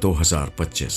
2025।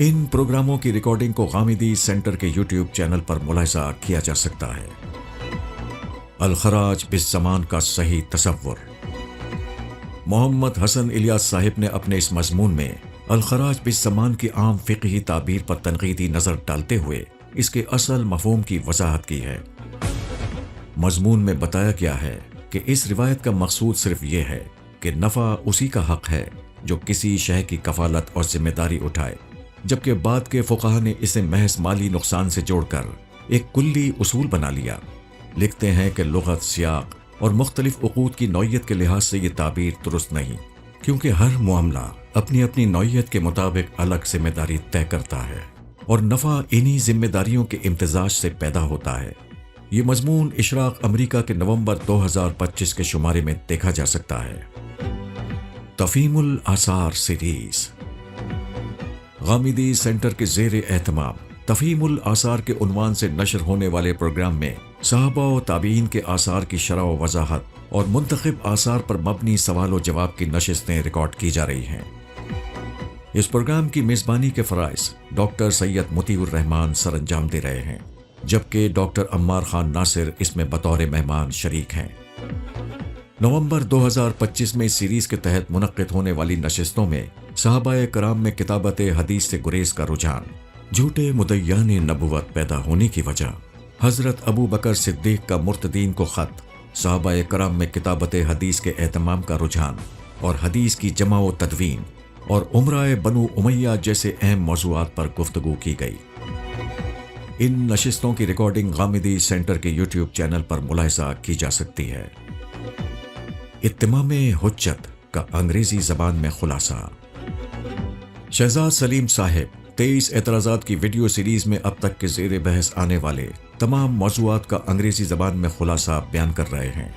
ان پروگراموں کی ریکارڈنگ کو غامدی سینٹر کے یوٹیوب چینل پر ملاحظہ کیا جا سکتا ہے۔ الخراج بالزمان کا صحیح تصور۔ محمد حسن الیاس صاحب نے اپنے اس مضمون میں الخراج بالزمان کی عام فقہی تعبیر پر تنقیدی نظر ڈالتے ہوئے اس کے اصل مفہوم کی وضاحت کی ہے۔ مضمون میں بتایا گیا ہے کہ اس روایت کا مقصود صرف یہ ہے کہ نفع اسی کا حق ہے جو کسی شے کی کفالت اور ذمہ داری اٹھائے، جبکہ بعد کے فقہا نے اسے محض مالی نقصان سے جوڑ کر ایک کلی اصول بنا لیا۔ لکھتے ہیں کہ لغت، سیاق اور مختلف عقود کی نوعیت کے لحاظ سے یہ تعبیر درست نہیں، کیونکہ ہر معاملہ اپنی اپنی نوعیت کے مطابق الگ ذمہ داری طے کرتا ہے اور نفع انہی ذمہ داریوں کے امتزاج سے پیدا ہوتا ہے۔ یہ مضمون اشراق امریکہ کے نومبر 2025 کے شمارے میں دیکھا جا سکتا ہے۔ تفہیم الآثار سیریز۔ غامدی سینٹر کے زیر اہتمام تفہیم الآثار کے عنوان سے نشر ہونے والے پروگرام میں صحابہ و تابعین کے آثار کی شرح و وضاحت اور منتخب آثار پر مبنی سوال و جواب کی نشستیں ریکارڈ کی جا رہی ہیں۔ اس پروگرام کی میزبانی کے فرائض ڈاکٹر سید مطیع الرحمان سر انجام دے رہے ہیں، جبکہ ڈاکٹر عمار خان ناصر اس میں بطور مہمان شریک ہیں۔ نومبر 2025 میں اس سیریز کے تحت منعقد ہونے والی نشستوں میں صحابہ کرام میں کتابت حدیث سے گریز کا رجحان، جھوٹے مدعیان نبوت پیدا ہونے کی وجہ، حضرت ابو بکر صدیق کا مرتدین کو خط، صحابہ کرام میں کتابت حدیث کے اہتمام کا رجحان اور حدیث کی جمع و تدوین اور عمرہ بنو امیہ جیسے اہم موضوعات پر گفتگو کی گئی۔ ان نشستوں کی ریکارڈنگ غامدی سینٹر کے یوٹیوب چینل پر ملاحظہ کی جا سکتی ہے۔ اتمام حجت کا انگریزی زبان میں خلاصہ۔ شہزاد سلیم صاحب 23 اعتراضات کی ویڈیو سیریز میں اب تک کے زیر بحث آنے والے تمام موضوعات کا انگریزی زبان میں خلاصہ بیان کر رہے ہیں۔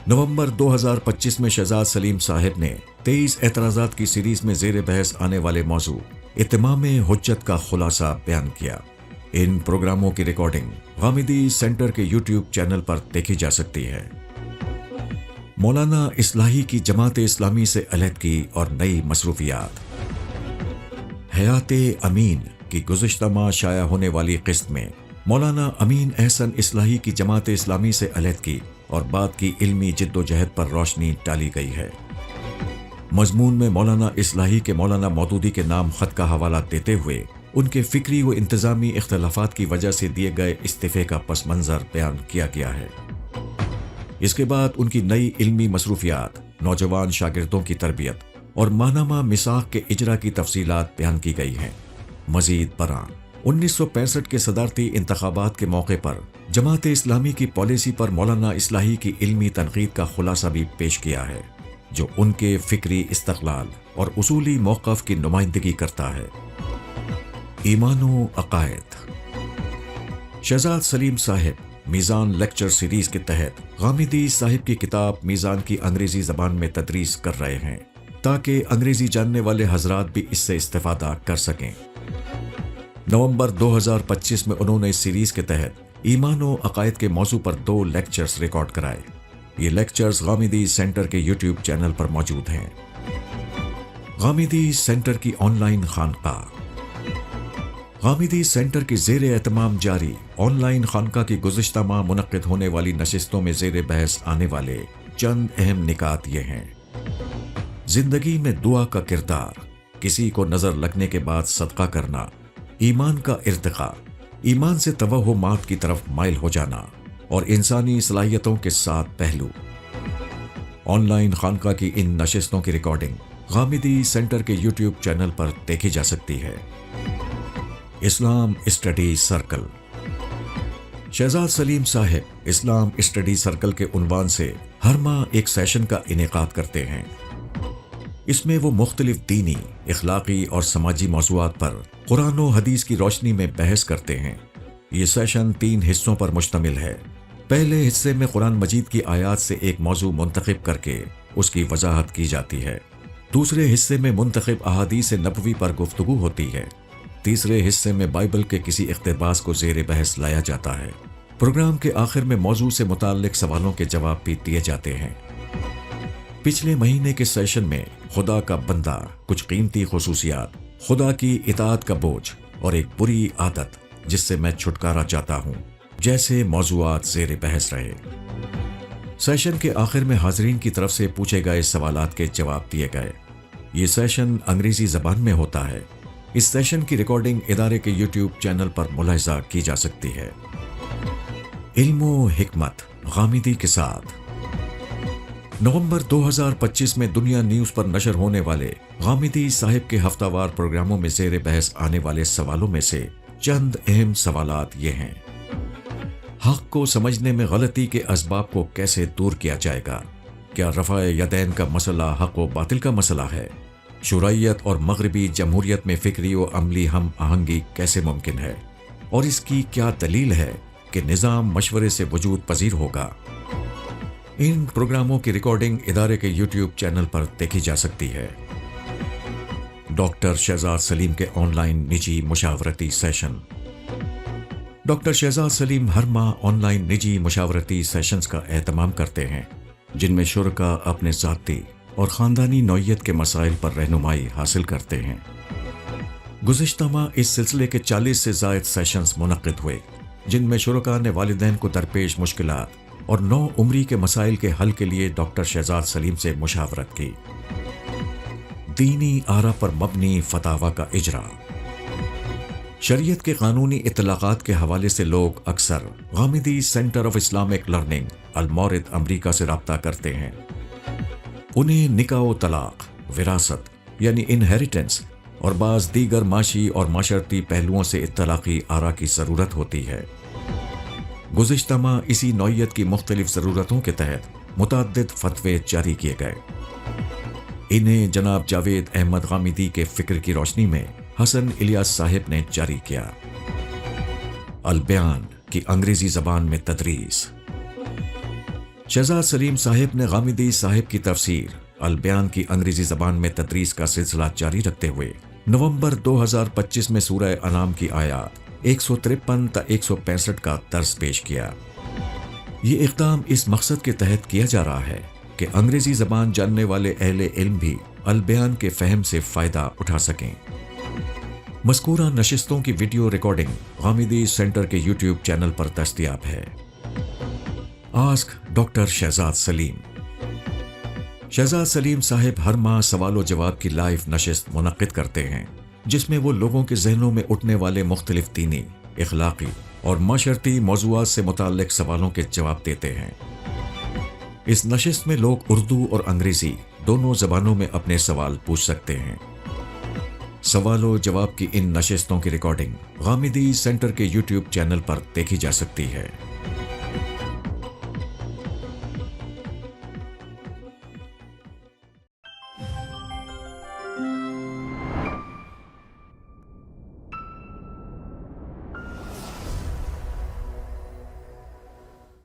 نومبر 2025 میں شہزاد سلیم صاحب نے 23 اعتراضات کی سیریز میں زیر بحث آنے والے موضوع اتمام حجت کا خلاصہ بیان کیا۔ ان پروگراموں کی ریکارڈنگ غامدی سینٹر کے یوٹیوب چینل پر دیکھی جا سکتی ہے۔ مولانا اصلاحی کی جماعت اسلامی سے علیحدگی اور نئی مصروفیات۔ حیات امین کی گزشتہ ماہ شائع ہونے والی قسط میں مولانا امین احسن اصلاحی کی جماعت اسلامی سے علیحدگی اور بعد کی علمی جد و جہد پر روشنی ڈالی گئی ہے۔ مضمون میں مولانا اصلاحی کے مولانا مودودی کے نام خط کا حوالہ دیتے ہوئے ان کے فکری و انتظامی اختلافات کی وجہ سے دیے گئے استعفے کا پس منظر بیان کیا گیا ہے۔ اس کے بعد ان کی نئی علمی مصروفیات، نوجوان شاگردوں کی تربیت اور ماہنامہ میثاق کے اجرا کی تفصیلات بیان کی گئی ہیں۔ مزید برآں 1965 کے صدارتی انتخابات کے موقع پر جماعت اسلامی کی پالیسی پر مولانا اصلاحی کی علمی تنقید کا خلاصہ بھی پیش کیا ہے، جو ان کے فکری استقلال اور اصولی موقف کی نمائندگی کرتا ہے۔ ایمان و عقائد۔ شہزاد سلیم صاحب میزان لیکچر سیریز کے تحت غامدی صاحب کی کتاب میزان کی انگریزی زبان میں تدریس کر رہے ہیں تاکہ انگریزی جاننے والے حضرات بھی اس سے استفادہ کر سکیں۔ نومبر 2025 میں انہوں نے اس سیریز کے تحت ایمان و عقائد کے موضوع پر 2 لیکچرز ریکارڈ کرائے۔ یہ لیکچرز غامدی سینٹر کے یوٹیوب چینل پر موجود ہیں۔ غامدی سینٹر کی آن لائن خانقاہ۔ غامدی سینٹر کے زیر اہتمام جاری آن لائن خانقاہ کی گزشتہ ماہ منعقد ہونے والی نشستوں میں زیر بحث آنے والے چند اہم نکات یہ ہیں۔ زندگی میں دعا کا کردار، کسی کو نظر لگنے کے بعد صدقہ کرنا، ایمان کا ارتقاء، ایمان سے توہمات کی طرف مائل ہو جانا اور انسانی صلاحیتوں کے 7 پہلو۔ آن لائن خانقاہ کی ان نشستوں کی ریکارڈنگ غامدی سینٹر کے یوٹیوب چینل پر دیکھی جا سکتی ہے۔ اسلام اسٹڈی سرکل۔ شہزاد سلیم صاحب اسلام اسٹڈی سرکل کے عنوان سے ہر ماہ ایک سیشن کا انعقاد کرتے ہیں۔ اس میں وہ مختلف دینی، اخلاقی اور سماجی موضوعات پر قرآن و حدیث کی روشنی میں بحث کرتے ہیں۔ یہ سیشن 3 حصوں پر مشتمل ہے۔ پہلے حصے میں قرآن مجید کی آیات سے ایک موضوع منتخب کر کے اس کی وضاحت کی جاتی ہے۔ دوسرے حصے میں منتخب احادیث نبوی پر گفتگو ہوتی ہے۔ تیسرے حصے میں بائبل کے کسی اقتباس کو زیر بحث لایا جاتا ہے۔ پروگرام کے آخر میں موضوع سے متعلق سوالوں کے جواب بھی دیے جاتے ہیں۔ پچھلے مہینے کے سیشن میں خدا کا بندہ کچھ قیمتی خصوصیات خدا کی اطاعت کا بوجھ اور ایک بری عادت جس سے میں چھٹکارا چاہتا ہوں جیسے موضوعات زیر بحث رہے۔ سیشن کے آخر میں حاضرین کی طرف سے پوچھے گئے سوالات کے جواب دیے گئے۔ یہ سیشن انگریزی زبان میں ہوتا ہے۔ اس سیشن کی ریکارڈنگ ادارے کے یوٹیوب چینل پر ملاحظہ کی جا سکتی ہے۔ علم و حکمت غامدی کے ساتھ نومبر 2025 میں دنیا نیوز پر نشر ہونے والے غامدی صاحب کے ہفتہ وار پروگراموں میں زیر بحث آنے والے سوالوں میں سے چند اہم سوالات یہ ہیں۔ حق کو سمجھنے میں غلطی کے اسباب کو کیسے دور کیا جائے گا؟ کیا رفع یدین کا مسئلہ حق و باطل کا مسئلہ ہے؟ شرعیت اور مغربی جمہوریت میں فکری و عملی ہم آہنگی کیسے ممکن ہے؟ اور اس کی کیا دلیل ہے کہ نظام مشورے سے وجود پذیر ہوگا؟ ان پروگراموں کی ریکارڈنگ ادارے کے یوٹیوب چینل پر دیکھی جا سکتی ہے۔ ڈاکٹر شہزاد سلیم کے آن لائن نجی مشاورتی سیشن۔ ڈاکٹر شہزاد سلیم ہر ماہ آن لائن نجی مشاورتی سیشنز کا اہتمام کرتے ہیں جن میں شرکاء اپنے ذاتی اور خاندانی نوعیت کے مسائل پر رہنمائی حاصل کرتے ہیں۔ گزشتہ ماہ اس سلسلے کے 40 سے زائد سیشنز منعقد ہوئے جن میں شرکاء نے والدین کو درپیش مشکلات اور نو عمری کے مسائل کے حل کے لیے ڈاکٹر شہزاد سلیم سے مشاورت کی۔ دینی آراء پر مبنی فتاوی کا اجرا۔ شریعت کے قانونی اطلاقات کے حوالے سے لوگ اکثر Ghamidi center of Islamic learning Al-Mawrid امریکہ سے رابطہ کرتے ہیں۔ انہیں نکاح و طلاق، وراثت یعنی انہیریٹنس اور بعض دیگر معاشی اور معاشرتی پہلوؤں سے اطلاقی آراء کی ضرورت ہوتی ہے۔ گزشتہ ماہ اسی نوعیت کی مختلف ضرورتوں کے تحت متعدد فتوے جاری کیے گئے۔ انہیں جناب جاوید احمد غامدی کے فکر کی روشنی میں حسن الیاس صاحب نے جاری کیا۔ البیان کی انگریزی زبان میں تدریس۔ شہزاد سلیم صاحب نے غامدی صاحب کی تفسیر البیان کی انگریزی زبان میں تدریس کا سلسلہ جاری رکھتے ہوئے نومبر 2025 میں سورہ انعام کی آیات 153 تا 165 کا درس پیش کیا۔ یہ اقدام اس مقصد کے تحت کیا جا رہا ہے کہ انگریزی زبان جاننے والے اہل علم بھی البیان کے فہم سے فائدہ اٹھا سکیں۔ مذکورہ نشستوں کی ویڈیو ریکارڈنگ غامدی سینٹر کے یوٹیوب چینل پر دستیاب ہے۔ آسک ڈاکٹر شہزاد سلیم۔ شہزاد سلیم صاحب ہر ماہ سوال و جواب کی لائیو نشست منعقد کرتے ہیں جس میں وہ لوگوں کے ذہنوں میں اٹھنے والے مختلف دینی، اخلاقی اور معاشرتی موضوعات سے متعلق سوالوں کے جواب دیتے ہیں۔ اس نشست میں لوگ اردو اور انگریزی دونوں زبانوں میں اپنے سوال پوچھ سکتے ہیں۔ سوال و جواب کی ان نشستوں کی ریکارڈنگ غامدی سینٹر کے یوٹیوب چینل پر دیکھی جا سکتی ہے۔